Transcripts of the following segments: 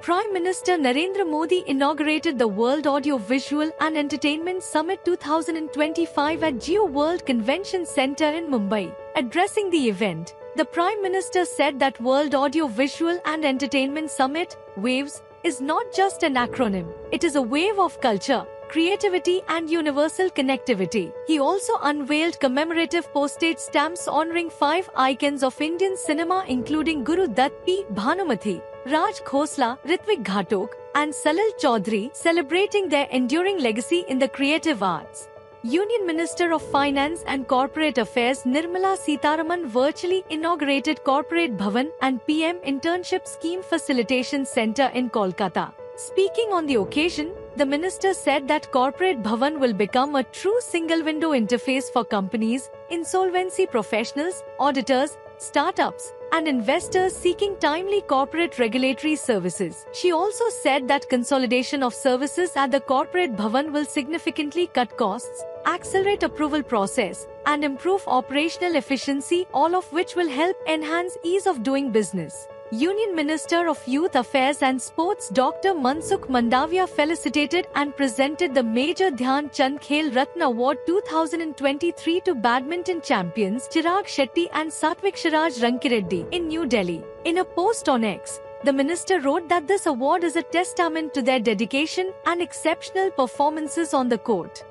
Prime Minister Narendra Modi inaugurated the World Audio-Visual and Entertainment Summit 2025 at Jio World Convention Centre in Mumbai. Addressing the event, the Prime Minister said that World Audio-Visual and Entertainment Summit, WAVES, is not just an acronym. It is a wave of culture, creativity and universal connectivity. He also unveiled commemorative postage stamps honoring 5 icons of Indian cinema including Guru Dutt, P. Bhanumathi, Raj Khosla, Ritwik Ghatok, and Salil Chaudhary, celebrating their enduring legacy in the creative arts. Union Minister of Finance and Corporate Affairs Nirmala Sitharaman virtually inaugurated Corporate Bhavan and PM Internship Scheme Facilitation Centre in Kolkata. Speaking on the occasion, the minister said that Corporate Bhavan will become a true single-window interface for companies, insolvency professionals, auditors, startups, and investors seeking timely corporate regulatory services. She also said that consolidation of services at the Corporate Bhavan will significantly cut costs, accelerate approval process, and improve operational efficiency, all of which will help enhance ease of doing business. Union Minister of Youth Affairs and Sports Dr. Mansukh Mandavia felicitated and presented the Major Dhyan Chand Khel Ratna Award 2023 to badminton champions Chirag Shetty and Sattviksharaj Rankireddy in New Delhi. In a post on X, the minister wrote that this award is a testament to their dedication and exceptional performances on the court.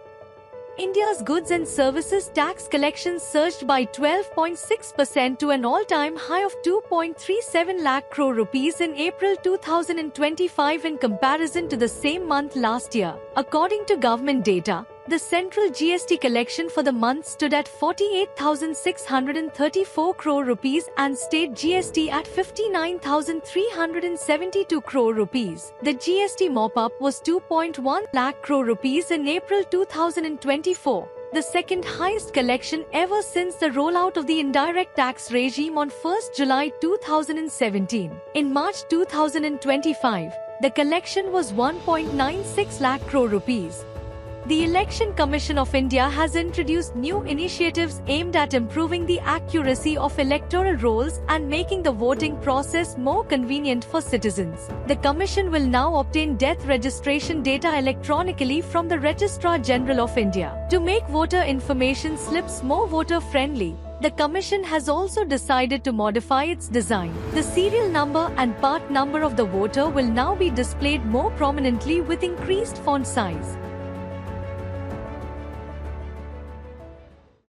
India's goods and services tax collections surged by 12.6% to an all-time high of 2.37 lakh crore rupees in April 2025 in comparison to the same month last year. According to government data, the central GST collection for the month stood at 48,634 crore rupees and state GST at 59,372 crore rupees. The GST mop-up was 2.1 lakh crore rupees in April 2024, the second highest collection ever since the rollout of the indirect tax regime on 1 July 2017. In March 2025, the collection was 1.96 lakh crore rupees. The Election Commission of India has introduced new initiatives aimed at improving the accuracy of electoral rolls and making the voting process more convenient for citizens. The Commission will now obtain death registration data electronically from the Registrar General of India. To make voter information slips more voter-friendly, the Commission has also decided to modify its design. The serial number and part number of the voter will now be displayed more prominently with increased font size.